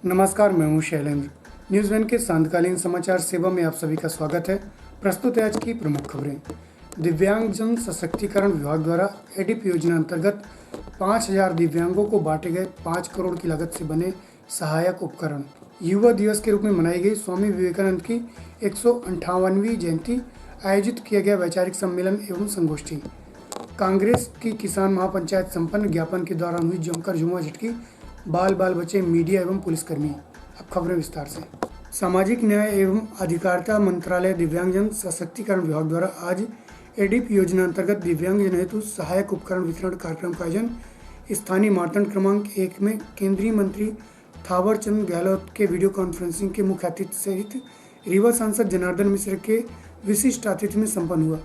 नमस्कार, मैं हूं शैलेंद्र। न्यूज़ वन के सांध्यकालीन समाचार सेवा में आप सभी का स्वागत है। प्रस्तुत है आज की प्रमुख खबरें। दिव्यांगजन सशक्तिकरण विभाग द्वारा एडिप योजना अंतर्गत 5000 दिव्यांगों को बांटे गए 5 करोड़ की लागत से बने सहायक उपकरण। युवा दिवस के रूप में मनाई गई स्वामी विवेकानंद की 158वीं जयंती आयोजित किया गया वैचारिक सम्मेलन एवं संगोष्ठी। कांग्रेस की किसान महापंचायत संपन्न, ज्ञापन के दौरान हुई जमकर झूमा-झटकी, बाल बाल बचे मीडिया एवं पुलिसकर्मी। अब खबरें विस्तार से। सामाजिक न्याय एवं अधिकारिता मंत्रालय दिव्यांगजन सशक्तिकरण विभाग द्वारा आज एडिप योजना अंतर्गत दिव्यांगजन हेतु सहायक उपकरण वितरण कार्यक्रम का आयोजन स्थानीय मार्तंड क्रमांक 1 में केंद्रीय मंत्री थावरचंद गहलोत के वीडियो कॉन्फ्रेंसिंग के मुख्य अतिथि सहित रीवा सांसद जनार्दन मिश्र के विशिष्ट आतिथ्य में संपन्न हुआ।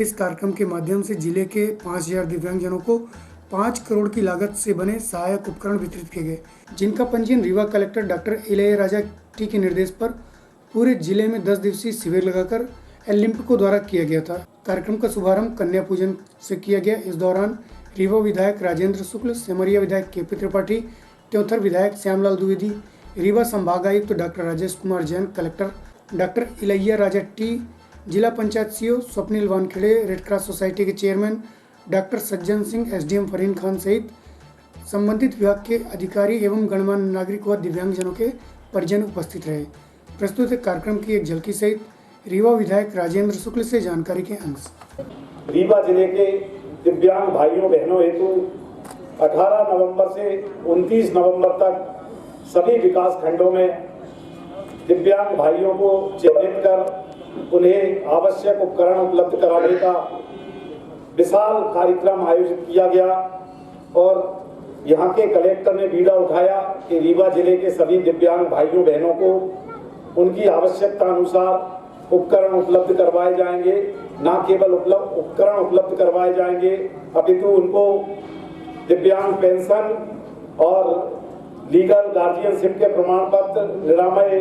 इस कार्यक्रम के माध्यम से जिले के 5000 दिव्यांगजनों को 5 करोड़ की लागत से बने सहायक उपकरण वितरित किए गए, जिनका पंजीयन Rewa collector doctor Ilaiyaraja T के निर्देश पर पूरे जिले में 10 दिवसीय शिविर लगाकर एलिम्पिको द्वारा किया गया था। कार्यक्रम का शुभारंभ कन्या पूजन से किया गया। इस दौरान रीवा विधायक राजेंद्र शुक्ल, सेमरिया विधायक के.पी. त्रिपाठी, त्योंथर विधायक श्यामलाल द्विवेदी, रीवा संभागायुक्त doctor Rajesh Kumar Jain, collector doctor Ilaiyaraja T, जिला panchayat CEO Swapnil Wankhede, Red Cross society के chairman doctor Sajjan Singh, SDM Fareen Khan सहित संबंधित विभाग के अधिकारी एवं गणमान्य नागरिक व दिव्यांगजनों के परिजन उपस्थित रहे। प्रस्तुत कार्यक्रम की एक झलकी सहित रीवा विधायक राजेंद्र शुक्ल से जानकारी के अंश। रीवा जिले के दिव्यांग भाइयों बहनों हेतु 18 नवंबर से 29 नवंबर तक सभी विकास खंडों में दिव्यांग भाइयों को चिन्हित कर उन्हें आवश्यक उपकरण उपलब्ध कराने का विशाल कार्यक्रम आयोजित किया गया और यहाँ के कलेक्टर ने बीड़ा उठाया कि रीवा जिले के सभी दिव्यांग भाइयों बहनों को उनकी आवश्यकता अनुसार उपकरण उपलब्ध करवाए जाएंगे। न केवल उपकरण उपलब्ध करवाए जाएंगे अपितु उनको दिव्यांग पेंशन और लीगल गार्जियनशिप के प्रमाण पत्र, निरामय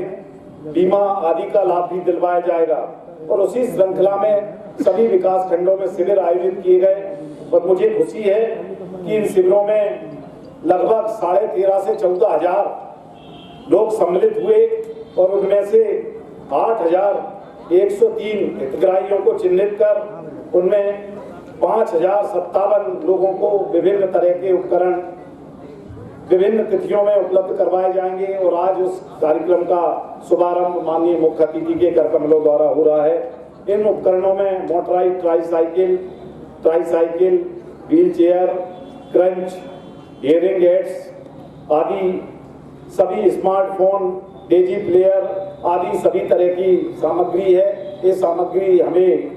बीमा आदि का लाभ भी दिलवाया जाएगा। और उसी श्रृंखला में सभी विकास खंडों में शिविर आयोजित किए गए और मुझे खुशी है कि इन शिविरों में लगभग 13.5 से 14,000 लोग सम्मिलित हुए और उनमें से 8,103 हितग्राहियों को चिन्हित कर उनमें 5,057 लोगों को विभिन्न तरह के उपकरण विभिन्न तिथियों में उपलब्ध करवाए जाएंगे। और आज उस कार्यक्रम का शुभारंभ माननीय मुख्य अतिथि के कर कमलों द्वारा हो रहा है। इन उपकरणों में motorise tricycle, wheel chair, crunch, hearing aids आदि सभी, स्मार्टफोन, डेजी प्लेयर आदि सभी तरह की सामग्री है। ये सामग्री हमें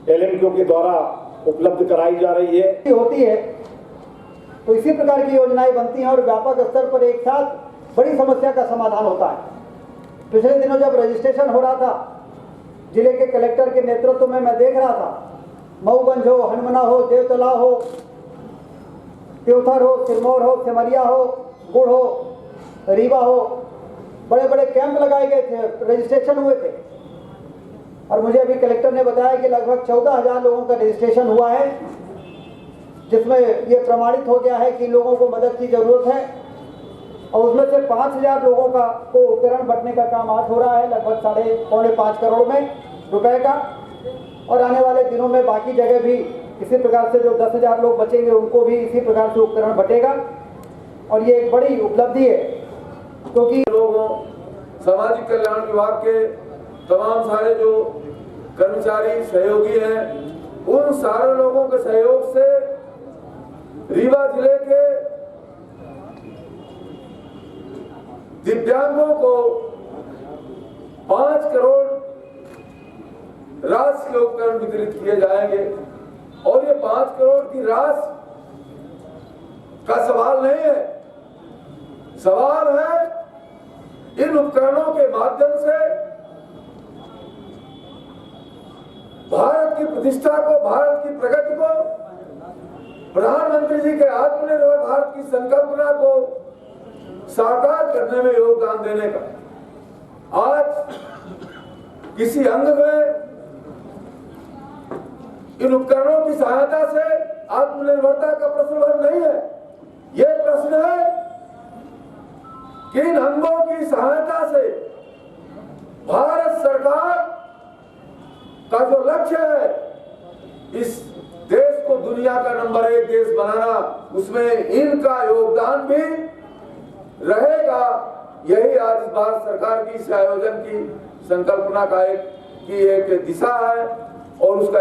एलएमक्यू के द्वारा उपलब्ध कराई जा रही है। तो इसी प्रकार की योजनाएं बनती हैं और व्यापक स्तर पर एक साथ बड़ी समस्या का समाधान होता है। पिछले दिनों जब रजिस्ट्रेशन हो रहा था, जिले के कलेक्टर के नेतृत्व में मैं देख रहा था, मऊगंज हो, हनुमना हो, देवतला हो, त्योथर हो, सिरमौर हो, सेमरिया हो, गुड़ हो, रीवा हो, बड़े बड़े कैंप लगाए गए थे, रजिस्ट्रेशन हुए थे। और मुझे अभी कलेक्टर ने बताया कि लगभग 14,000 लोगों का रजिस्ट्रेशन हुआ है, जिसमें ये प्रमाणित हो गया है कि लोगों को मदद की जरूरत है। और उसमें से 5,000 लोगों को उपकरण बंटने का काम आज हो रहा है, लगभग 4.5 करोड़ में रुपए का। और आने वाले दिनों में बाकी जगह भी इसी प्रकार से जो 10,000 लोग बचेंगे उनको भी इसी प्रकार से उपकरण बटेगा। और ये एक बड़ी उपलब्धि है, क्योंकि लोगों सामाजिक कल्याण विभाग के तमाम सारे जो कर्मचारी सहयोगी हैं, उन सारे लोगों के सहयोग से रीवा जिले के दिव्यांगों को 5 करोड़ राशि के उपकरण वितरित किए जाएंगे। और ये 5 करोड़ की राशि का सवाल नहीं है, सवाल है इन उपकरणों के माध्यम से भारत की प्रतिष्ठा को, भारत की प्रगति को, प्रधानमंत्री जी के आत्मनिर्भर भारत की संकल्पना को साकार करने में योगदान देने का। आज किसी अंग में इन उपकरणों की सहायता से आत्मनिर्भरता का प्रश्न नहीं है, यह प्रश्न है किन अंगों की सहायता से भारत सरकार का जो लक्ष्य है इस देश को दुनिया का नंबर 1 देश बनाना, उसमें इनका योगदान भी रहेगा। यही आज इस भारत सरकार की इस आयोजन की संकल्पना का एक दिशा है और उसका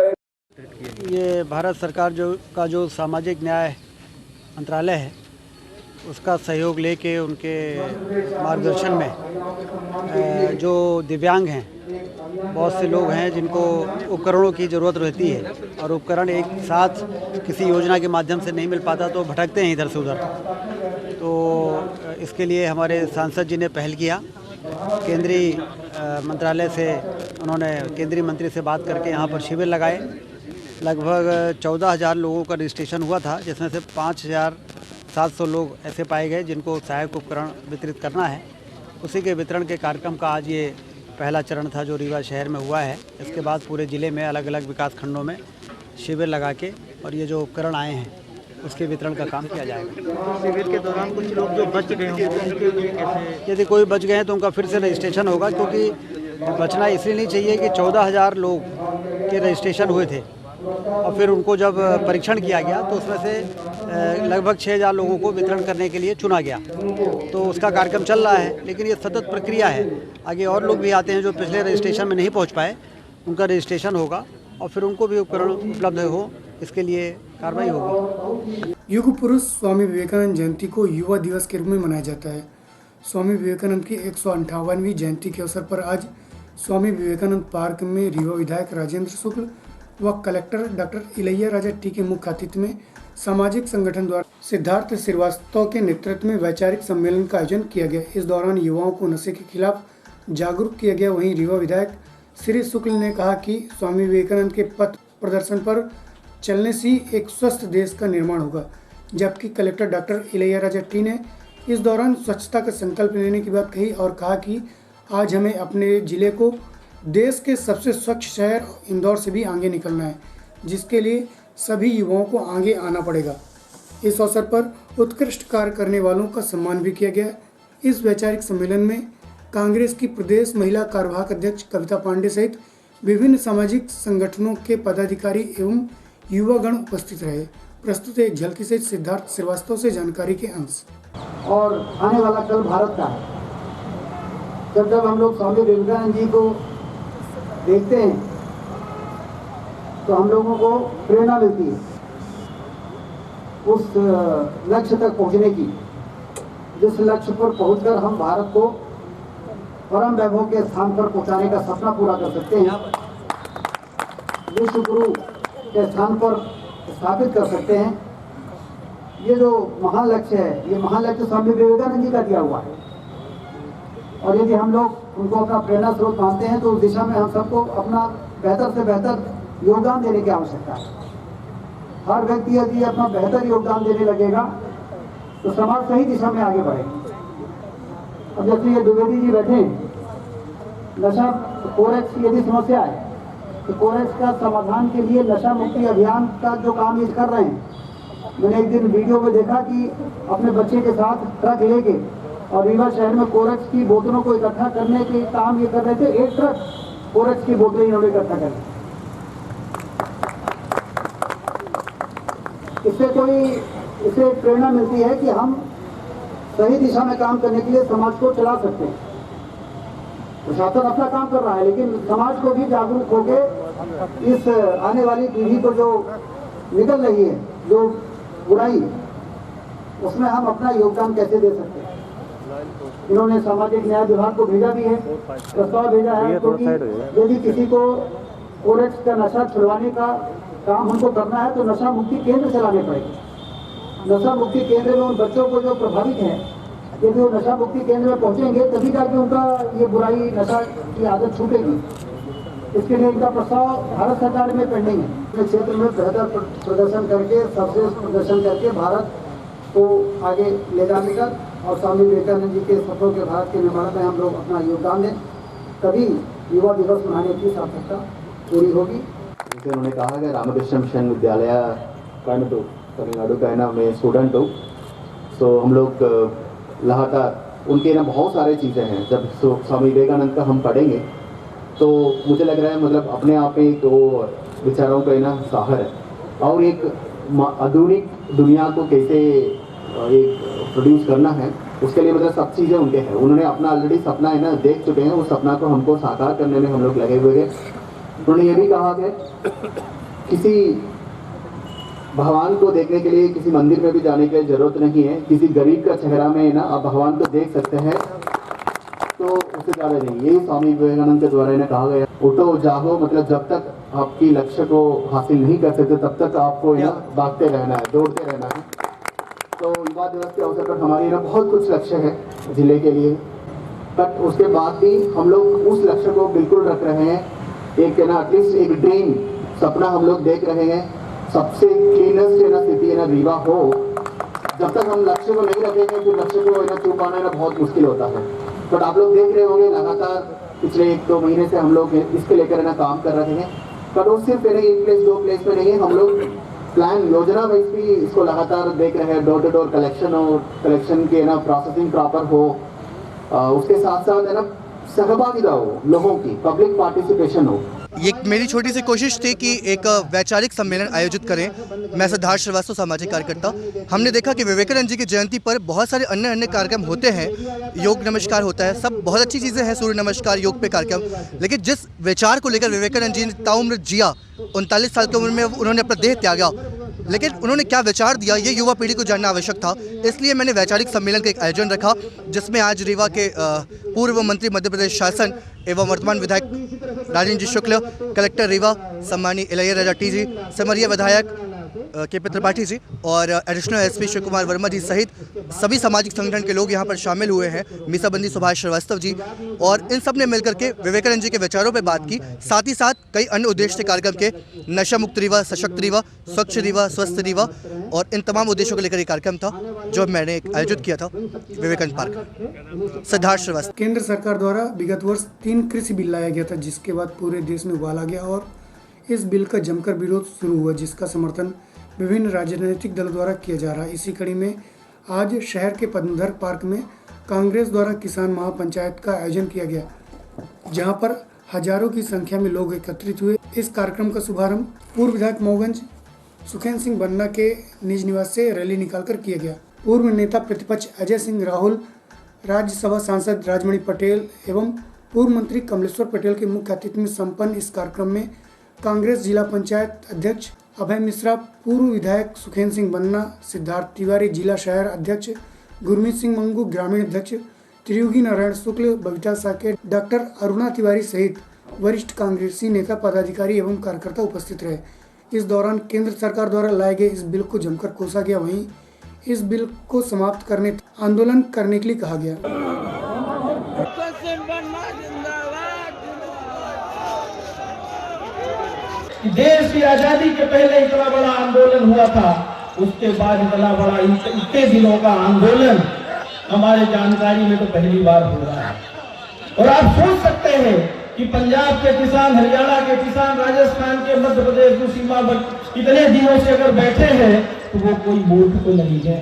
ये भारत सरकार जो सामाजिक न्याय मंत्रालय है उसका सहयोग लेके उनके मार्गदर्शन में जो दिव्यांग हैं, बहुत से लोग हैं जिनको उपकरणों की ज़रूरत रहती है और उपकरण एक साथ किसी योजना के माध्यम से नहीं मिल पाता तो भटकते हैं इधर से उधर। तो इसके लिए हमारे सांसद जी ने पहल किया। केंद्रीय मंत्रालय से उन्होंने केंद्रीय मंत्री से बात करके यहाँ पर शिविर लगाए। लगभग 14,000 लोगों का रजिस्ट्रेशन हुआ था, जिसमें से 5,700 लोग ऐसे पाए गए जिनको सहायक उपकरण वितरित करना है। उसी के वितरण के कार्यक्रम का आज ये पहला चरण था जो रीवा शहर में हुआ है। इसके बाद पूरे ज़िले में अलग अलग विकास खंडों में शिविर लगा के और ये जो उपकरण आए हैं उसके वितरण का काम किया जाएगा। शिविर के दौरान कुछ लोग जो बच गए होंगे उनके लिए कैसे? यदि कोई बच गए हैं तो उनका फिर से रजिस्ट्रेशन होगा, क्योंकि बचना इसलिए नहीं चाहिए कि 14,000 लोग के रजिस्ट्रेशन हुए थे और फिर उनको जब परीक्षण किया गया तो उसमें से लगभग 6,000 लोगों को वितरण करने के लिए चुना गया। तो उसका कार्यक्रम चल रहा है, लेकिन ये सतत प्रक्रिया है। आगे और लोग भी आते हैं जो पिछले रजिस्ट्रेशन में नहीं पहुंच पाए, उनका रजिस्ट्रेशन होगा और फिर उनको भी उपकरण उपलब्ध हो, इसके लिए कार्रवाई होगी। युग पुरुष स्वामी विवेकानंद जयंती को युवा दिवस के रूप में मनाया जाता है। स्वामी विवेकानंद की 158वीं जयंती के अवसर पर आज स्वामी विवेकानंद पार्क में रीवा विधायक राजेंद्र शुक्ल व collector doctor Ilaiya Raja T के मुख्य आतिथ्य में सामाजिक संगठन द्वारा सिद्धार्थ श्रीवास्तव के नेतृत्व में वैचारिक सम्मेलन का आयोजन किया गया। इस दौरान युवाओं को नशे के खिलाफ जागरूक किया गया। वहीं रीवा विधायक श्री शुक्ल ने कहा कि स्वामी विवेकानंद के पथ प्रदर्शन पर चलने से एक स्वस्थ देश का निर्माण होगा। जबकि collector doctor Ilaiya Raja T ने इस दौरान स्वच्छता का संकल्प लेने की बात कही और कहा कि आज हमें अपने जिले को देश के सबसे स्वच्छ शहर इंदौर से भी आगे निकलना है, जिसके लिए सभी युवाओं को आगे आना पड़ेगा। इस अवसर पर उत्कृष्ट कार्य करने वालों का सम्मान भी किया गया। इस वैचारिक सम्मेलन में कांग्रेस की प्रदेश महिला कार्यवाहक अध्यक्ष कविता पांडे सहित विभिन्न सामाजिक संगठनों के पदाधिकारी एवं युवागण उपस्थित रहे। प्रस्तुत एक झलकी से सिद्धार्थ श्रीवास्तव से जानकारी के अंश। और आने वाला कल भारत का है। जब हम लोग स्वामी विवेकानंद जी को देखते हैं तो हम लोगों को प्रेरणा मिलती है उस लक्ष्य तक पहुंचने की, जिस लक्ष्य पर पहुंचकर हम भारत को परम वैभव के स्थान पर पहुंचाने का सपना पूरा कर सकते हैं, विश्व गुरु के स्थान पर स्थापित कर सकते हैं। ये जो महान लक्ष्य है, ये महान लक्ष्य स्वामी विवेकानंद जी का दिया हुआ है और यदि हम लोग उनको अपना प्रेरणा स्रोत मानते हैं तो उस दिशा में हम सबको अपना बेहतर से बेहतर योगदान देने की आवश्यकता है। हर व्यक्ति यदि अपना बेहतर योगदान देने लगेगा तो समाज सही दिशा में आगे बढ़ेगा। अब जैसे ये द्विवेदी जी बैठे, नशा कोरेक्स की यदि समस्या है तो कोरेक्स का समाधान के लिए नशा मुक्ति अभियान का जो काम ये कर रहे हैं, मैंने एक दिन वीडियो में देखा कि अपने बच्चे के साथ ट्रक लेके और रीवा शहर में कोरेक्स की बोतलों को इकट्ठा करने के काम ये कर रहे थे। 1 ट्रक कोरेक्स की बोतलें इन्होंने इकट्ठा कर ली। इससे प्रेरणा मिलती है कि हम सही दिशा में काम करने के लिए समाज को चला सकते हैं। प्रशासन अपना काम कर रहा है, लेकिन समाज को भी जागरूक होकर इस आने वाली पीढ़ी को जो निकल रही है, जो बुराई, उसमें हम अपना योगदान कैसे दे सकते हैं। इन्होंने सामाजिक न्याय विभाग को भेजा भी है, प्रस्ताव भेजा है, क्योंकि यदि किसी को कोरेक्स का नशा छुड़वाने का काम हमको करना है तो नशा मुक्ति केंद्र चलाने पड़ेगा। नशा मुक्ति केंद्र में उन बच्चों को जो प्रभावित हैं, यदि वो नशा मुक्ति केंद्र में पहुंचेंगे तभी जाके उनका ये बुराई, नशा की आदत छूटेगी। इसके लिए इनका प्रस्ताव भारत सरकार में पेंडिंग है। अपने क्षेत्र में बेहतर प्रदर्शन करके, सर्वश्रेष्ठ प्रदर्शन करके भारत को आगे ले जाने का और स्वामी विवेकानंद जी के सपनों के भारत के निर्माण में हम लोग अपना योगदान दें, तभी युवा दिवस मनाने की सार्थकता पूरी होगी। जैसे उन्होंने कहा कि रामकृष्ण मिशन विद्यालय तमिलनाडु का है ना, मैं स्टूडेंट हूँ। सो हम लोग लगातार उनके ना बहुत सारे चीज़ें हैं। जब स्वामी विवेकानंद का हम पढ़ेंगे तो मुझे लग रहा है मतलब अपने आप में एक वो विचारों का ना साहर है, और एक आधुनिक दुनिया को कैसे एक प्रोड्यूस करना है उसके लिए मतलब सब चीज़ें उनके हैं। उन्होंने अपना ऑलरेडी सपना है ना देख चुके हैं, उस सपना को हमको साकार करने में हम लोग लगे हुए हैं। उन्होंने ये भी कहा कि किसी भगवान को देखने के लिए किसी मंदिर में भी जाने की जरूरत नहीं है, किसी गरीब का चेहरा में ना आप भगवान को देख सकते हैं, तो उससे ज़्यादा नहीं। यही स्वामी विवेकानंद के द्वारा इन्हें कहा गया, उठो जागो, मतलब जब तक आपकी लक्ष्य को हासिल नहीं कर सकते तब तक आपको यहाँ भागते रहना है, दौड़ते रहना है। तो युवा दिवस के अवसर पर हमारे यहाँ बहुत कुछ लक्ष्य है जिले के लिए, बट उसके बाद भी हम लोग उस लक्ष्य को बिल्कुल रख रहे हैं। एक है ना एटलीस्ट एक ड्रीम सपना हम लोग देख रहे हैं, सबसे क्लीनेस्ट है ना सिटी है ना रीवा हो। जब तक हम लक्ष्य को नहीं रखेंगे तो लक्ष्य को ना छू पाना ना बहुत मुश्किल होता है। बट आप लोग देख रहे होंगे लगातार पिछले 1-2 महीने से हम लोग इसके लेकर ना काम कर रहे हैं। बट वो सिर्फ एक प्लेस 2 प्लेस में नहीं है, हम लोग प्लान योजना वाइज भी इसको लगातार देख रहे हैं। डोर टू डोर कलेक्शन हो, कलेक्शन के ना प्रोसेसिंग प्रॉपर हो, उसके साथ साथ है ना सहभागिता हो, लोगों की पब्लिक पार्टिसिपेशन हो। ये मेरी छोटी सी कोशिश थी कि एक वैचारिक सम्मेलन आयोजित करें। मैं सिद्धार्थ श्रीवास्तव, सामाजिक कार्यकर्ता। हमने देखा कि विवेकानंद जी की जयंती पर बहुत सारे अन्य कार्यक्रम होते हैं, योग नमस्कार होता है, सब बहुत अच्छी चीज़ें हैं, सूर्य नमस्कार, योग पे कार्यक्रम, लेकिन जिस विचार को लेकर विवेकानंद जी ने ताउम्र जिया, 39 साल की उम्र में उन्होंने अपना देह त्यागा, लेकिन उन्होंने क्या विचार दिया ये युवा पीढ़ी को जानना आवश्यक था। इसलिए मैंने वैचारिक सम्मेलन का एक आयोजन रखा, जिसमें आज रीवा के पूर्व मंत्री मध्य प्रदेश शासन एवं वर्तमान विधायक राजेंद्र जी शुक्ल, कलेक्टर रीवा सम्मानीय इलैया राजा टी जी, समरिया विधायक के.पी. त्रिपाठी जी और एडिशनल एसपी शिव कुमार वर्मा जी सहित सभी सामाजिक संगठन के लोग यहाँ पर शामिल हुए हैं, मीसाबंदी सुभाष श्रीवास्तव जी, और इन सब ने मिलकर के विवेकानंद जी के विचारों पर बात की। साथ ही साथ कई अन्य उद्देश्य कार्यक्रम के, नशा मुक्त रीवा, सशक्त रीवा, स्वच्छ रीवा, स्वस्थ रीवा, और इन तमाम उद्देश्यों को लेकर एक कार्यक्रम था जो मैंने आयोजित किया था विवेकानंद पार्क। सिद्धार्थ श्रीवास्तव। केंद्र सरकार द्वारा विगत वर्ष 3 कृषि बिल लाया गया था, जिसके बाद पूरे देश में उबाल आ गया और इस बिल का जमकर विरोध शुरू हुआ, जिसका समर्थन विभिन्न राजनीतिक दलों द्वारा किया जा रहा है। इसी कड़ी में आज शहर के पद्मधर पार्क में कांग्रेस द्वारा किसान महापंचायत का आयोजन किया गया, जहां पर हजारों की संख्या में लोग एकत्रित हुए। इस कार्यक्रम का शुभारंभ पूर्व विधायक मऊगंज सुखेंद्र सिंह बन्ना के निज निवास से रैली निकालकर किया गया। पूर्व नेता प्रतिपक्ष अजय सिंह राहुल, राज्यसभा सांसद राजमणि पटेल एवं पूर्व मंत्री कमलेश्वर पटेल के मुख्य आतिथ्य में संपन्न इस कार्यक्रम में कांग्रेस जिला पंचायत अध्यक्ष अभय मिश्रा, पूर्व विधायक सुखेंद्र सिंह बन्ना, सिद्धार्थ तिवारी, जिला शहर अध्यक्ष गुरमीत सिंह मंगू, ग्रामीण अध्यक्ष त्रियुगी नारायण शुक्ल, बबीता साकेत, डॉक्टर अरुणा तिवारी सहित वरिष्ठ कांग्रेसी नेता, पदाधिकारी एवं कार्यकर्ता उपस्थित रहे। इस दौरान केंद्र सरकार द्वारा लाए गए इस बिल को जमकर कोसा गया। वहीं इस बिल को समाप्त करने आंदोलन करने के लिए कहा गया। देश की आजादी के पहले इतना बड़ा आंदोलन हुआ था, उसके बाद इतना बड़ा इतने दिनों का आंदोलन हमारे जानकारी में तो पहली बार हो रहा है। और आप सोच सकते हैं कि पंजाब के किसान, हरियाणा के किसान, राजस्थान के, मध्य प्रदेश की सीमा पर इतने दिनों से अगर बैठे हैं तो वो कोई मूर्ख तो नहीं है,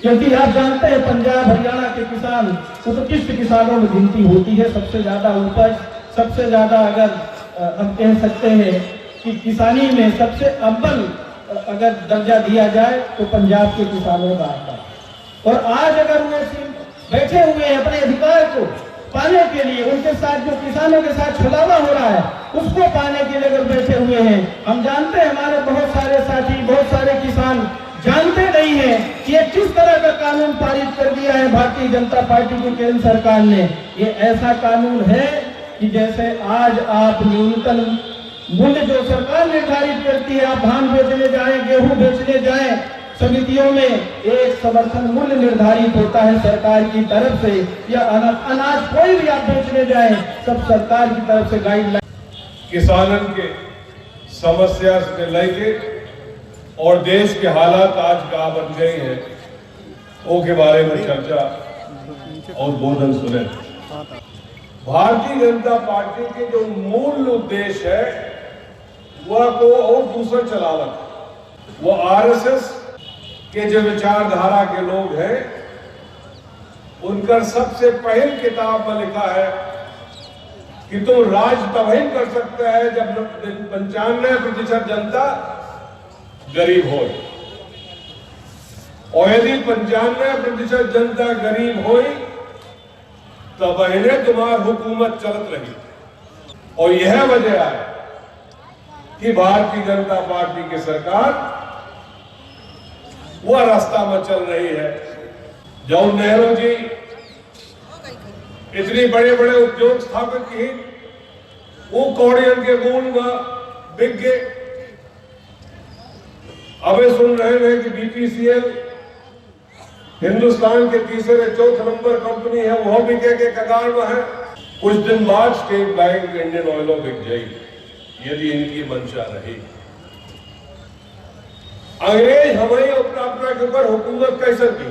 क्योंकि आप जानते हैं पंजाब हरियाणा के किसान उत्कृष्ट किसानों में गिनती होती है। सबसे ज्यादा उपज, सबसे ज्यादा अगर हम कह सकते हैं कि किसानी में सबसे अव्वल अगर दर्जा दिया जाए तो पंजाब के किसानों का आता है। और आज अगर वो बैठे हुए हैं अपने अधिकार को पाने के लिए, उनके साथ जो किसानों के साथ छलावा हो रहा है उसको पाने के लिए अगर बैठे हुए हैं, हम जानते हैं हमारे बहुत सारे साथी, बहुत सारे किसान जानते नहीं है कि ये किस तरह का कानून पारित कर दिया है भारतीय जनता पार्टी की केंद्र सरकार ने। ये ऐसा कानून है कि जैसे आज आप न्यूनतम मूल्य जो सरकार निर्धारित करती है, आप धान बेचने जाएं, गेहूं बेचने जाएं, समितियों में एक समर्थन मूल्य निर्धारित होता है सरकार की तरफ से, या अनाज कोई भी आप बेचने जाएं, सब सरकार की तरफ से गाइडलाइन। किसानन के समस्या से लेके और देश के हालात आज का बन गए हैं, वो के बारे में चर्चा और बोधन सुने। भारतीय जनता पार्टी के जो मूल उद्देश्य है वह को और दूसरा चलावट, वो आरएसएस के जो विचारधारा के लोग हैं उनका सबसे पहल किताब में लिखा है कि तुम राज तभी कर सकते हैं जब 95% जनता गरीब हो, और यदि 95% जनता गरीब हो तब इन्हें तुम्हारी हुकूमत चलत रही। और यह वजह है कि भारतीय जनता पार्टी की सरकार वह रास्ता में चल रही है। जवाहरलाल नेहरू जी इतने बड़े बड़े उद्योग स्थापित किए, वो कौड़ियन के मूल में बिक गए। अब सुन रहे हैं कि बीपीसीएल हिंदुस्तान के तीसरे चौथे नंबर कंपनी है, वह बिके के कगार में है। कुछ दिन बाद स्टेट बैंक इंडियन ऑयल बिक जाएगी यदि इनकी मंशा रही। अंग्रेज हमें अपना अपना के ऊपर हुकूमत कैसे की?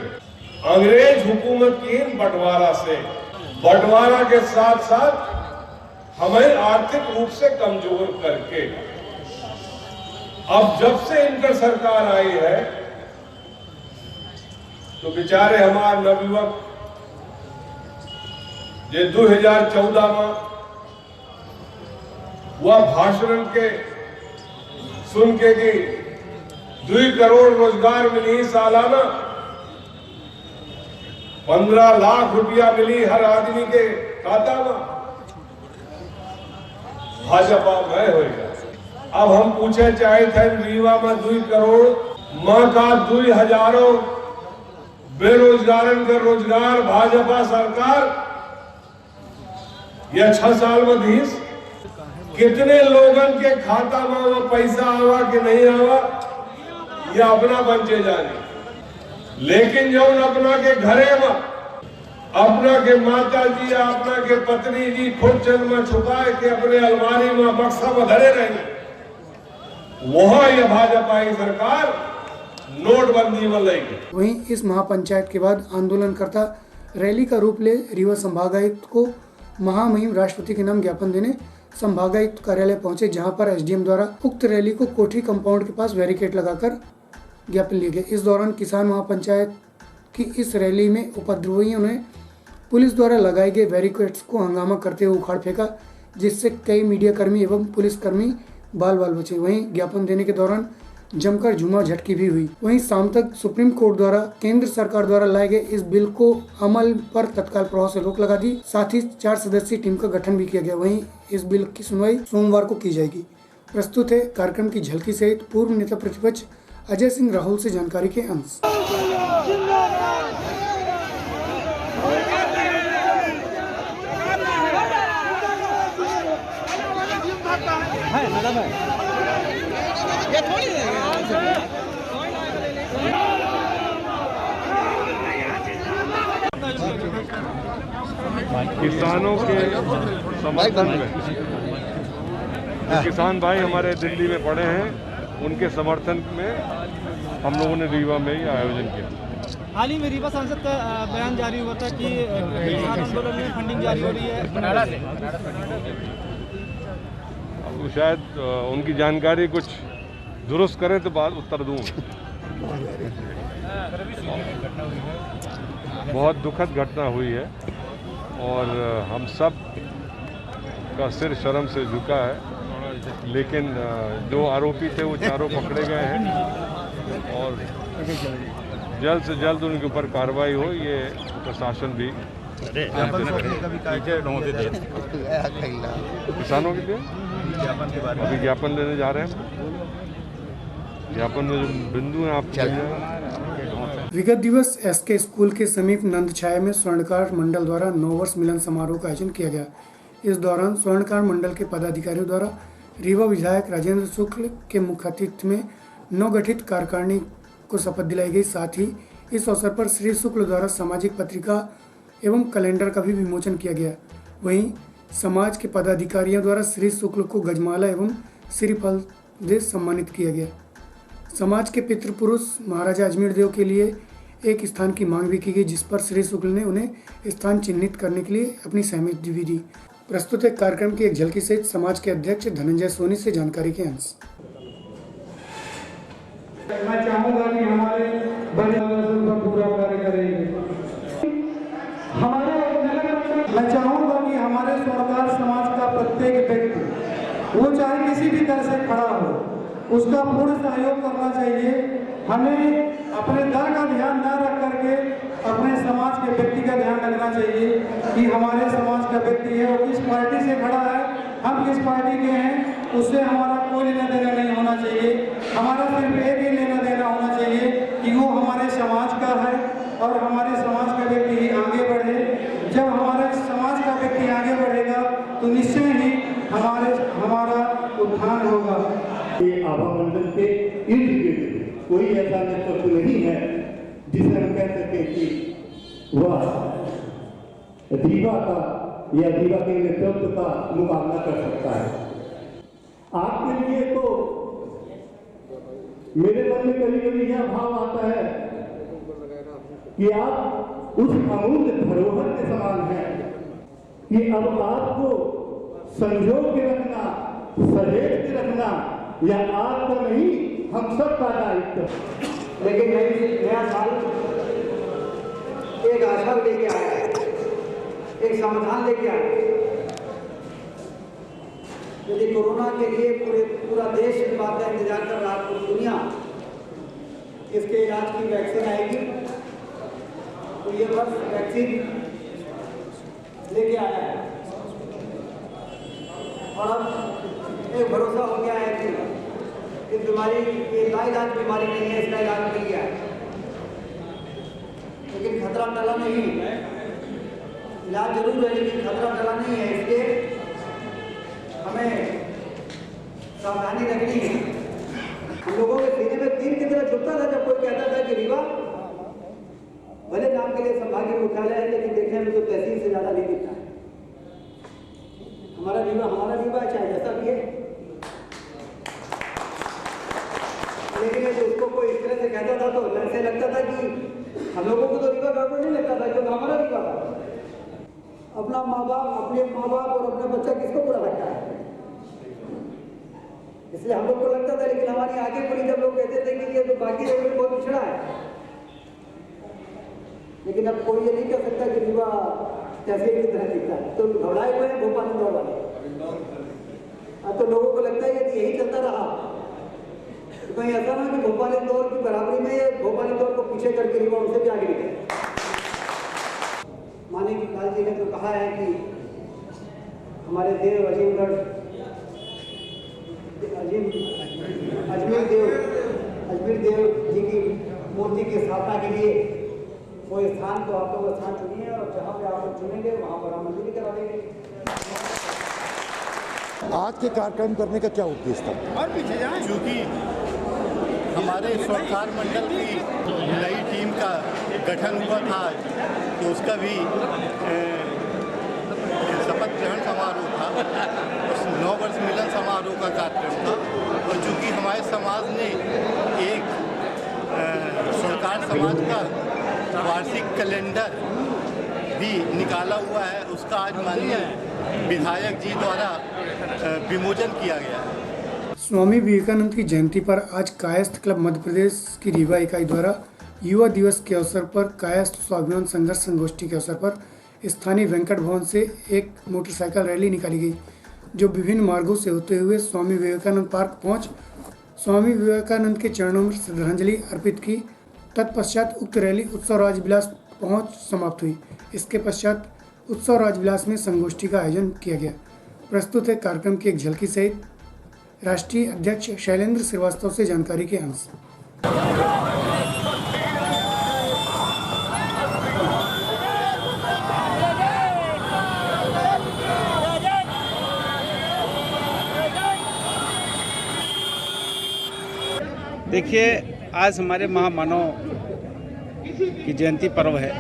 अंग्रेज हुकूमत की बंटवारा से, बंटवारा के साथ साथ हमें आर्थिक रूप से कमजोर करके। अब जब से इनका सरकार आई है तो बेचारे हमारे नवयुवक ये 2014 में वह भाषण के सुन के कि 2 करोड़ रोजगार मिली सालाना, 15 लाख रुपया मिली हर आदमी के खाता में, भाजपा में होगा। अब हम पूछे चाहे थे रीवा में 2 करोड़ मां का 2 हजारों बेरोजगारन का रोजगार भाजपा सरकार यह 6 साल में दीस कितने लोगन के खाता में वो पैसा आवा कि नहीं आवा यह अपना बंचे जाने। लेकिन जब अपना के घरे में अपना के माता जी या अपना के पत्नी जी खुर्चन में छुपाए के अपने अलमारी में बक्सा में धरे रहेंगे, वहां यह भाजपा की सरकार नोटबंदी में लेगी। वहीं इस महापंचायत के बाद आंदोलनकर्ता रैली का रूप ले रीवा संभागायुक्त को महामहिम राष्ट्रपति के नाम ज्ञापन देने संभागायुक्त कार्यालय पहुंचे, जहां पर एसडीएम द्वारा उक्त रैली को कोठी कंपाउंड के पास बैरिकेड लगाकर ज्ञापन लिए गए। इस दौरान किसान महापंचायत की इस रैली में उपद्रवियों ने पुलिस द्वारा लगाए गए बैरिकेड्स को हंगामा करते हुए उखाड़ फेंका, जिससे कई मीडिया कर्मी एवं पुलिसकर्मी बाल बाल बचे। वहीं ज्ञापन देने के दौरान जमकर झूमा झटकी भी हुई। वहीं शाम तक सुप्रीम कोर्ट द्वारा केंद्र सरकार द्वारा लाए गए इस बिल को अमल पर तत्काल प्रभाव से रोक लगा दी। साथ ही 4 सदस्यीय टीम का गठन भी किया गया। वहीं इस बिल की सुनवाई सोमवार को की जाएगी। प्रस्तुत है कार्यक्रम की झलकी सहित पूर्व नेता प्रतिपक्ष अजय सिंह राहुल से जानकारी के अंश। किसानों के समर्थन में जो किसान भाई हमारे दिल्ली में पड़े हैं, उनके समर्थन में हम लोगों ने रीवा में ही आयोजन किया। हाल ही में रीवा सांसद का बयान जारी हुआ था कि किसान आंदोलन में फंडिंग जारी हो रही है। अब शायद उनकी जानकारी कुछ दुरुस्त करें तो बाद उत्तर दूँ। बहुत दुखद घटना हुई है और हम सब का सिर शर्म से झुका है, लेकिन जो आरोपी थे वो चारों पकड़े गए हैं और जल्द से जल्द उनके ऊपर कार्रवाई हो, ये प्रशासन भी किसानों के लिए अभी ज्ञापन लेने जा रहे हैं। ज्ञापन में जो बिंदु है आप विगत दिवस एसके स्कूल के समीप नंद छाया में स्वर्णकार मंडल द्वारा 9 वर्ष मिलन समारोह का आयोजन किया गया। इस दौरान स्वर्णकार मंडल के पदाधिकारियों द्वारा रीवा विधायक राजेंद्र शुक्ल के मुख्य आतिथ्य में नवगठित कार्यकारिणी को शपथ दिलाई गई। साथ ही इस अवसर पर श्री शुक्ल द्वारा सामाजिक पत्रिका एवं कैलेंडर का भी विमोचन किया गया। वहीं समाज के पदाधिकारियों द्वारा श्री शुक्ल को गजमाला एवं श्रीफल दे सम्मानित किया गया। समाज के पितृपुरुष महाराजा अजमेर देव के लिए एक स्थान की मांग भी की गई, जिस पर श्री शुक्ल ने उन्हें स्थान चिन्हित करने के लिए अपनी सहमति भी दी। प्रस्तुत है कार्यक्रम की एक झलकी सहित समाज के अध्यक्ष धनंजय सोनी से जानकारी के अंश। मैं चाहूंगा कि हमारे बड़े पूरा कार्य करेंगे। वो चाहे किसी भी दल से खड़ा हो, उसका पूर्ण सहयोग करना चाहिए। हमें अपने दल का ध्यान न रख करके अपने समाज के व्यक्ति का ध्यान रखना चाहिए कि हमारे समाज का व्यक्ति है, वो किस पार्टी से खड़ा है, हम किस पार्टी के हैं, उससे हमारा कोई लेना देना नहीं होना चाहिए। हमारा सिर्फ एक ही लेना देना होना चाहिए कि वो हमारे समाज का है और हमारे समाज का व्यक्ति ही आगे बढ़े। जब हमारे समाज का व्यक्ति आगे बढ़ेगा तो निश्चय ही हमारा उत्थान होगा। ये आभा मंडल के इर्द गिर्द कोई ऐसा नेतृत्व नहीं है जिसे हम कह सके कि वह रीवा का या रीवा के नेतृत्व का मुकाबला कर सकता है। आपके लिए तो मेरे मन में कभी कभी यह भाव आता है कि आप उस अमूल्य धरोहर के समान हैं कि अब आपको संजो के रखना, सहेज के रखना या आपका नहीं हम सब का दायित्व। लेकिन नया साल एक आशा लेके आया है, एक समाधान लेके आया है। यदि कोरोना के लिए पूरा देश इस बात का इंतजार कर रहा, पूरी दुनिया इसके इलाज की वैक्सीन आएगी, तो ये बस वैक्सीन लेके आया है। और अब एक भरोसा हो गया है कि इस बीमारी, ये लाइलाज बीमारी नहीं है, इसका इलाज मिल गया है। लेकिन खतरा टला नहीं है, इलाज जरूर है लेकिन खतरा टला नहीं है। इसलिए हमें सावधानी रखनी है। हम लोगों के सीने में तीर की तरह छुपता था जब कोई कहता था कि रीवा भले नाम के लिए संभागीय मुख्यालय है लेकिन देखने में तो तहसील से ज्यादा नहीं दिखता है। हमारा रीवा चाहे जैसा भी है, लेकिन यदि उसको कोई इस तरह से कहता था तो ऐसे लगता था कि हम लोगों को तो रीवा गड़बड़ नहीं लगता था, क्योंकि हमारा रीवा था। अपना माँ बाप, अपने माँ बाप और अपना बच्चा किसको बुरा लगता है, इसलिए हम लोग को लगता था। लेकिन हमारी आगे बढ़ी जब लोग कहते थे कि ये तो बाकी लोगों में बहुत पिछड़ा है, लेकिन अब कोई ये नहीं कह सकता कि रीवा तहसील की तरह दिखता है। तो घबराए हुए हैं भोपाल इंदौर वाले। अब तो लोगों को लगता है यदि यही चलता रहा तो कहीं ऐसा ना कि भोपाल इंदौर की बराबरी में भोपाल इंदौर को पीछे करके रीवा उनसे भी आगे निकले। माननीय लाल जी ने तो कहा है कि हमारे देव अजमेर देव जी की मूर्ति की स्थापना के लिए वो स्थान को आप लोग स्थान चुनिए और जहाँ पे आप लोग चुनेंगे वहाँ पर हम मंजूरी करा देंगे। आज के कार्यक्रम करने का क्या उद्देश्य था? और पीछे जाएं। क्योंकि हमारे स्वच्छता मंडल की नई टीम का गठन हुआ था तो उसका भी शपथ ग्रहण समारोह था, उस 9 वर्ष मिलन समारोह का कार्यक्रम था। और चूँकि हमारे समाज ने एक सरकार समाज का वार्षिक कैलेंडर भी निकाला हुआ है, उसका आज माननीय विधायक जी द्वारा विमोचन किया गया है। स्वामी विवेकानंद की जयंती पर आज कायस्थ क्लब मध्य प्रदेश की रीवा इकाई द्वारा युवा दिवस के अवसर पर कायस्थ स्वाभिमान संघर्ष संगोष्ठी के अवसर पर स्थानीय वेंकट भवन से एक मोटरसाइकिल रैली निकाली गई, जो विभिन्न मार्गों से होते हुए स्वामी विवेकानंद पार्क पहुंच स्वामी विवेकानंद के चरणों में श्रद्धांजलि अर्पित की। तत्पश्चात उक्त रैली उत्सव राजविलास पहुंच समाप्त हुई। इसके पश्चात उत्सव राजविलास में संगोष्ठी का आयोजन किया गया। प्रस्तुत है कार्यक्रम की एक झलकी सहित राष्ट्रीय अध्यक्ष शैलेंद्र श्रीवास्तव से जानकारी के अंश। देखिए, आज हमारे महामानव की जयंती पर्व है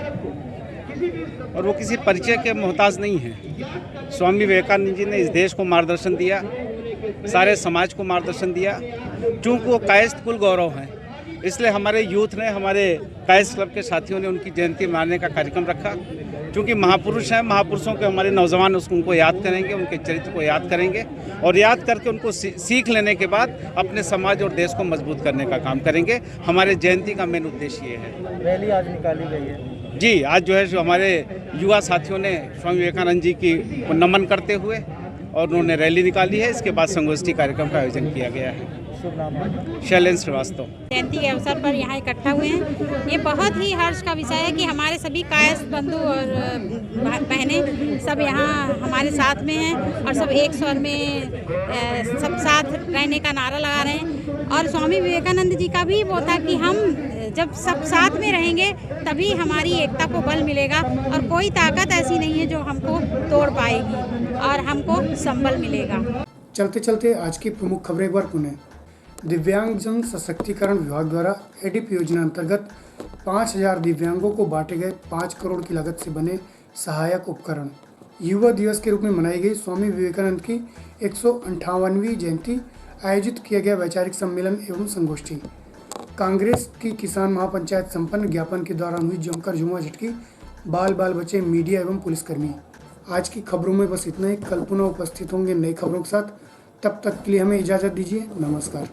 और वो किसी परिचय के मोहताज नहीं है। स्वामी विवेकानंद जी ने इस देश को मार्गदर्शन दिया, सारे समाज को मार्गदर्शन दिया। चूँकि वो कायस्थ कुल गौरव हैं, इसलिए हमारे यूथ ने, हमारे कायस्थ क्लब के साथियों ने उनकी जयंती मनाने का कार्यक्रम रखा। क्योंकि महापुरुष हैं, महापुरुषों के हमारे नौजवान उनको याद करेंगे, उनके चरित्र को याद करेंगे और याद करके उनको सीख लेने के बाद अपने समाज और देश को मजबूत करने का काम करेंगे। हमारे जयंती का मेन उद्देश्य ये है। रैली आज निकाली गई है जी, आज जो है जो हमारे युवा साथियों ने स्वामी विवेकानंद जी की को नमन करते हुए और उन्होंने रैली निकाली है। इसके बाद संगोष्ठी कार्यक्रम का आयोजन किया गया है। शैलेंद्र श्रीवास्तव जयंती के अवसर पर यहाँ इकट्ठा हुए हैं। ये बहुत ही हर्ष का विषय है कि हमारे सभी कायस्थ बंधु और बहनें सब यहाँ हमारे साथ में हैं और सब एक स्वर में सब साथ रहने का नारा लगा रहे हैं। और स्वामी विवेकानंद जी का भी वो था कि हम जब सब साथ में रहेंगे तभी हमारी एकता को बल मिलेगा और कोई ताकत ऐसी नहीं है जो हमको तोड़ पाएगी और हमको संबल मिलेगा। चलते चलते आज की प्रमुख खबरें एक बार पुनः। दिव्यांगजन सशक्तिकरण विभाग द्वारा एडीपी योजना अंतर्गत 5000 दिव्यांगों को बांटे गए 5 करोड़ की लागत से बने सहायक उपकरण। युवा दिवस के रूप में मनाई गई स्वामी विवेकानंद की 158वीं जयंती आयोजित किया गया वैचारिक सम्मेलन एवं संगोष्ठी। कांग्रेस की किसान महापंचायत संपन्न ज्ञापन के दौरान हुई जमकर जुमा झटकी। बाल बाल बचे मीडिया एवं पुलिसकर्मी। आज की खबरों में बस इतना ही। कल पुनः उपस्थित होंगे नई खबरों के साथ। तब तक के लिए हमें इजाज़त दीजिए। नमस्कार।